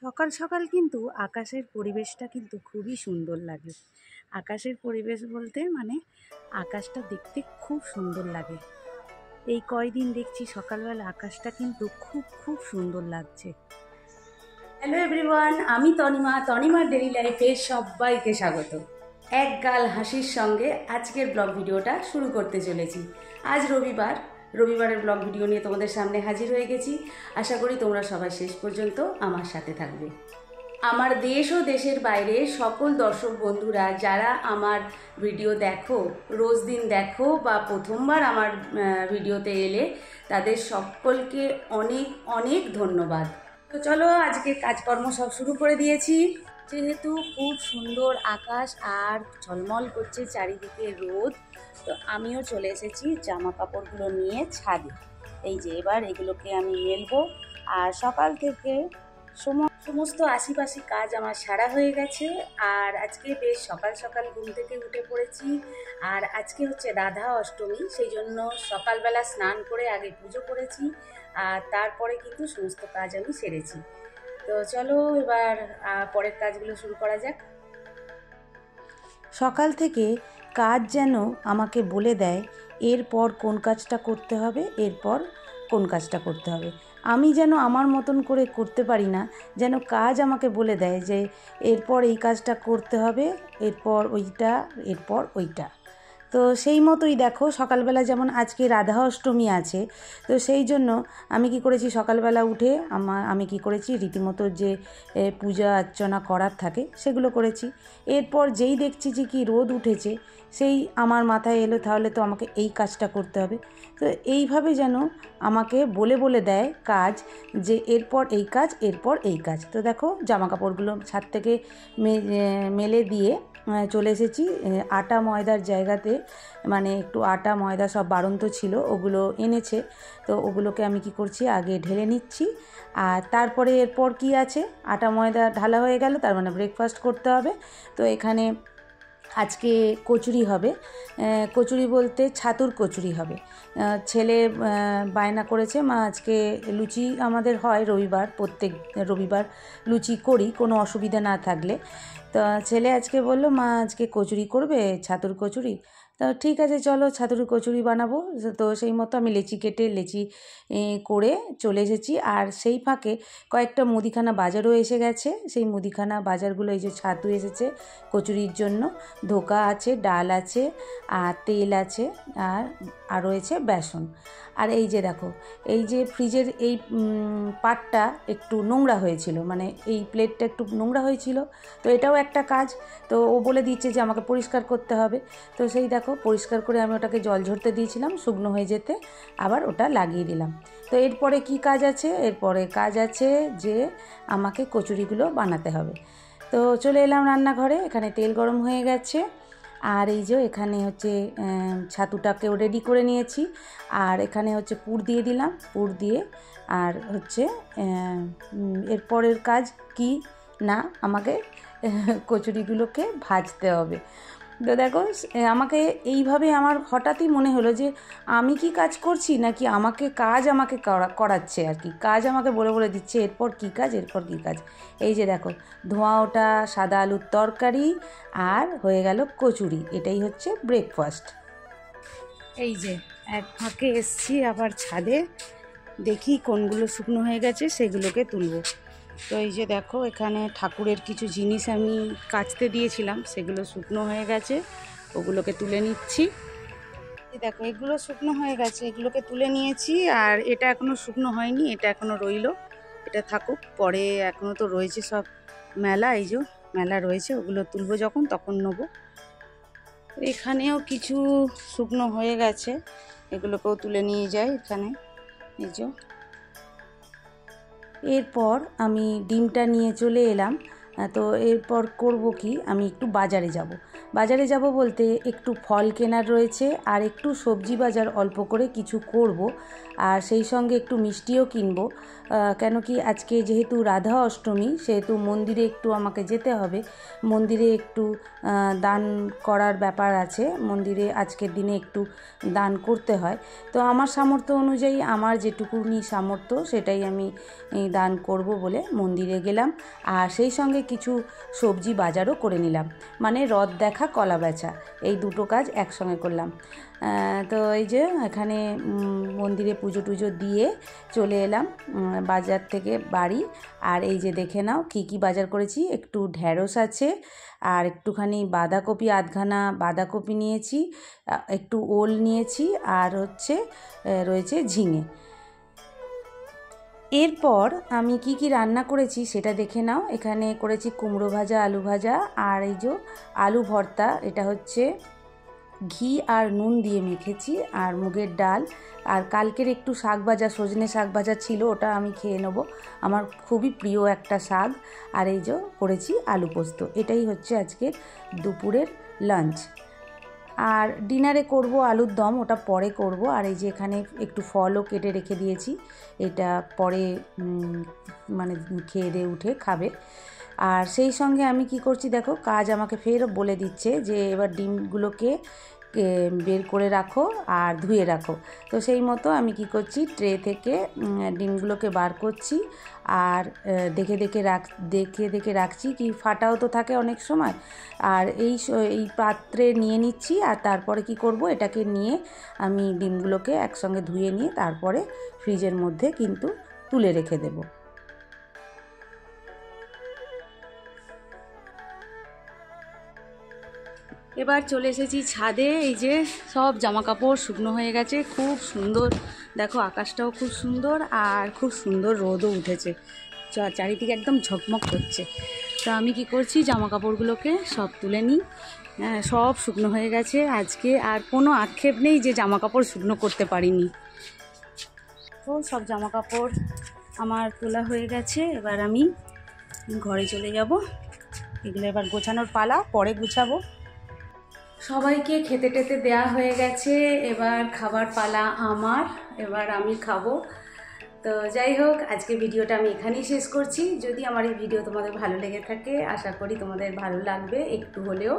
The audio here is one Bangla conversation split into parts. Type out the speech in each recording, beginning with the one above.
সকাল সকাল কিন্তু আকাশের পরিবেশটা কিন্তু খুবই সুন্দর লাগে। আকাশের পরিবেশ বলতে মানে আকাশটা দেখতে খুব সুন্দর লাগে। এই কয়দিন দেখছি সকালবেলা আকাশটা কিন্তু খুব খুব সুন্দর লাগছে। হ্যালো এভরিওয়ান, আমি তনিমার ডেইলি লাইফে সবাইকে স্বাগত। এক গাল হাসির সঙ্গে আজকের ব্লগ ভিডিওটা শুরু করতে চলেছি। আজ রবিবারের ব্লগ ভিডিও নিয়ে তোমাদের সামনে হাজির হয়ে গেছি। আশা করি তোমরা সবাই শেষ পর্যন্ত আমার সাথে থাকবে। আমার দেশ ও দেশের বাইরে সকল দর্শক বন্ধুরা যারা আমার ভিডিও দেখো, রোজ দিন দেখো বা প্রথমবার আমার ভিডিওতে এলে, তাদের সকলকে অনেক অনেক ধন্যবাদ। তো চলো, আজকে কাজকর্ম সব শুরু করে দিয়েছি। যেহেতু খুব সুন্দর আকাশ আর ঝলমল করছে চারিদিকে রোদ, তো আমিও চলে এসেছি জামা কাপড়গুলো নিয়ে ছাদে। এই যে এবার এগুলোকে আমি মেলবো। আর সকাল থেকে সমস্ত আশিপাশি কাজ আমার সারা হয়ে গেছে। আর আজকে বেশ সকাল সকাল ঘুম থেকে উঠে পড়েছি। আর আজকে হচ্ছে রাধা অষ্টমী, সেই জন্য সকালবেলা স্নান করে আগে পুজো করেছি, আর তারপরে কিন্তু সমস্ত কাজ আমি সেরেছি। তো চলো এবার পরের কাজগুলো শুরু করা যাক। সকাল থেকে কাজ যেন আমাকে বলে দেয় এরপর কোন কাজটা করতে হবে, এরপর কোন কাজটা করতে হবে। আমি যেন আমার মতন করে করতে পারি না, যেন কাজ আমাকে বলে দেয় যে এরপর এই কাজটা করতে হবে, এরপর ওইটা, এরপর ওইটা। তো সেই মতোই দেখো, সকালবেলা যেমন আজকে রাধা অষ্টমী আছে, তো সেই জন্য আমি কি করেছি, সকালবেলা উঠে আমি কি করেছি, রীতিমতো যে পূজা অর্চনা করার থাকে সেগুলো করেছি। এরপর যেই দেখছি যে কি রোদ উঠেছে, সেই আমার মাথায় এলো তাহলে তো আমাকে এই কাজটা করতে হবে। তো এইভাবে যেন আমাকে বলে বলে দেয় কাজ, যে এরপর এই কাজ, এরপর এই কাজ। তো দেখো জামা কাপড়গুলো ছাদ থেকে মেলে দিয়ে চলে এসেছি আটা ময়দার জায়গাতে। মানে একটু আটা ময়দা সব বাড়ন্ত ছিল, ওগুলো এনেছে, তো ওগুলোকে আমি কি করছি, আগে ঢেলে নিচ্ছি। আর তারপরে এরপর কি আছে, আটা ময়দা ঢালা হয়ে গেল, তার মানে ব্রেকফাস্ট করতে হবে। তো এখানে আজকে কচুরি হবে। কচুরি বলতে ছাতুর কচুরি হবে। ছেলে বায়না করেছে, মা আজকে লুচি আমাদের হয় রবিবার, প্রত্যেক রবিবার লুচি করি কোনো অসুবিধা না থাকলে। তো ছেলে আজকে বললো, মা আজকে কচুরি করবে, ছাতুর কচুরি। তা ঠিক আছে চলো ছাতুর কচুরি বানাবো। তো সেই মতো আমি লেচি কেটে করে চলে এসেছি। আর সেই ফাঁকে কয়েকটা মুদিখানা বাজারও এসে গেছে। সেই মুদিখানা বাজারগুলো, এই যে ছাতু এসেছে কচুরির জন্য, ধোকা আছে, ডাল আছে, আর তেল আছে, আর রয়েছে বেসন। আর এই যে দেখো, এই যে ফ্রিজের এই পাটটা একটু নোংরা হয়েছিল, মানে এই প্লেটটা একটু নোংরা হয়েছিল, তো এটাও একটা কাজ। তো ও বলে দিচ্ছে যে আমাকে পরিষ্কার করতে হবে। তো সেই দেখো পরিষ্কার করে আমি ওটাকে জল ঝরতে দিয়েছিলাম শুকনো হয়ে যেতে, আবার ওটা লাগিয়ে দিলাম। তো এরপরে কি কাজ আছে, এরপরে কাজ আছে যে আমাকে কচুরিগুলো বানাতে হবে। তো চলে এলাম রান্নাঘরে, এখানে তেল গরম হয়ে গেছে। আর এই যে এখানে হচ্ছে ছাতুটাকেও রেডি করে নিয়েছি। আর এখানে হচ্ছে পুর দিয়ে দিলাম, পুর দিয়ে আর হচ্ছে এরপরের কাজ কি না, আমাকে কচুরিগুলোকে ভাজতে হবে। তো দেখো আমাকে এইভাবে আমার হঠাৎই মনে হলো যে আমি কি কাজ করছি, নাকি আমাকে করাচ্ছে আর কি, কাজ আমাকে বলে বলে দিচ্ছে এরপর কি কাজ, এরপর কি কাজ। এই যে দেখো ধোঁয়া ওটা সাদা আলুর তরকারি আর হয়ে গেল কচুরি, এটাই হচ্ছে ব্রেকফাস্ট। এই যে এক ফাঁকে এসছি আবার ছাদে, দেখি কোনগুলো শুকনো হয়ে গেছে সেগুলোকে তুলবো। তো এই যে দেখো এখানে ঠাকুরের কিছু জিনিস আমি কাচতে দিয়েছিলাম, সেগুলো শুকনো হয়ে গেছে, ওগুলোকে তুলে নিচ্ছি। দেখো এগুলো শুকনো হয়ে গেছে, এগুলোকে তুলে নিয়েছি। আর এটা এখনো শুকনো হয়নি, এটা এখনো রইলো, এটা থাকুক, পরে এখনো তো রয়েছে সব মেলা, এই যে মেলা রয়েছে, ওগুলো তুলবো যখন তখন নেবো। এখানেও কিছু শুকনো হয়ে গেছে, এগুলোকেও তুলে নিয়ে যাই এখানে, এই যে। এরপর আমি ডিমটা নিয়ে চলে এলাম। তো এরপর করব কি, আমি একটু বাজারে যাব। বাজারে যাব বলতে একটু ফল কেনার রয়েছে, আর একটু সবজি বাজার অল্প করে কিছু করব, আর সেই সঙ্গে একটু মিষ্টিও কিনবো। কেন কি আজকে যেহেতু রাধা অষ্টমী, সেহেতু মন্দিরে একটু আমাকে যেতে হবে। মন্দিরে একটু দান করার ব্যাপার আছে, মন্দিরে আজকের দিনে একটু দান করতে হয়। তো আমার সামর্থ্য অনুযায়ী আমার যেটুকুনি সামর্থ্য সেটাই আমি দান করব বলে মন্দিরে গেলাম, আর সেই সঙ্গে কিছু সবজি বাজারও করে নিলাম। মানে রথ দেখা কলা বেচা, এই দুটো কাজ একসঙ্গে করলাম। তো এই যে এখানে মন্দিরে পুজো টুজো দিয়ে চলে এলাম বাজার থেকে বাড়ি। আর এই যে দেখে নাও কী কী বাজার করেছি। একটু ঢ্যাঁড়স আছে, আর একটুখানি বাঁধাকপি, আধখানা বাঁধাকপি নিয়েছি, একটু ওল নিয়েছি, আর রয়েছে ঝিঙে। এরপর আমি কি কি রান্না করেছি সেটা দেখে নাও। এখানে করেছি কুমড়ো ভাজা, আলু ভাজা, আর এই যে আলু ভর্তা। এটা হচ্ছে ঘি আর নুন দিয়ে মেখেছি, আর মুগের ডাল, আর কালকের একটু শাক ভাজা, সজনে শাক ভাজা ছিল, ওটা আমি খেয়ে নেবো, আমার খুবই প্রিয় একটা শাক। আর এই যে করেছি আলু পোস্ত। এটাই হচ্ছে আজকের দুপুরের লাঞ্চ। আর ডিনারে করব আলুর দম, ওটা পরে করব। আর এই যে এখানে একটু ফলও কেটে রেখে দিয়েছি, এটা পরে মানে খেয়ে দিয়ে উঠে খাবে। আর সেই সঙ্গে আমি কি করছি দেখো, কাজ আমাকে ফের বলে দিচ্ছে যে এবার ডিমগুলোকে বের করে রাখো আর ধুয়ে রাখো। তো সেই মতো আমি কি করছি, ট্রে থেকে ডিমগুলোকে বার করছি, আর দেখে দেখে রাখছি, কি ফাটাও তো থাকে অনেক সময়। আর এই পাত্রে নিয়ে নিচ্ছি, আর তারপরে কি করব, এটাকে নিয়ে আমি ডিমগুলোকে একসঙ্গে ধুয়ে নিয়ে তারপরে ফ্রিজের মধ্যে কিন্তু তুলে রেখে দেবো। এবার চলে এসেছি ছাদে। এই যে সব জামা কাপড় শুকনো হয়ে গেছে, খুব সুন্দর, দেখো আকাশটাও খুব সুন্দর, আর খুব সুন্দর রোদও উঠেছে, চারিদিকে একদম ঝকমক করছে। তো আমি কি করছি, জামা কাপড়গুলোকে সব তুলে নিই। হ্যাঁ, সব শুকনো হয়ে গেছে আজকে, আর কোনো আক্ষেপ নেই যে জামা কাপড় শুকনো করতে পারিনি। তো সব জামা কাপড় আমার তোলা হয়ে গেছে, এবার আমি ঘরে চলে যাব। এগুলো এবার গোছানোর পালা, পরে গুছাবো। সবাইকে খেতে টেতে দেয়া হয়ে গেছে, এবার খাবার পালা আমার, এবার আমি খাবো। তো যাই হোক, আজকে ভিডিওটা আমি এখানেই শেষ করছি। যদি আমার এই ভিডিও তোমাদের ভালো লেগে থাকে, আশা করি তোমাদের ভালো লাগবে একটু হলেও।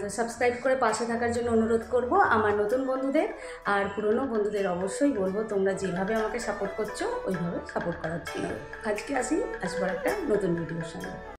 তো সাবস্ক্রাইব করে পাশে থাকার জন্য অনুরোধ করব আমার নতুন বন্ধুদের, আর পুরনো বন্ধুদের অবশ্যই বলবো তোমরা যেভাবে আমাকে সাপোর্ট করছো ওইভাবে সাপোর্ট করার জন্য। আজকে আসবো একটা নতুন ভিডিওর সঙ্গে।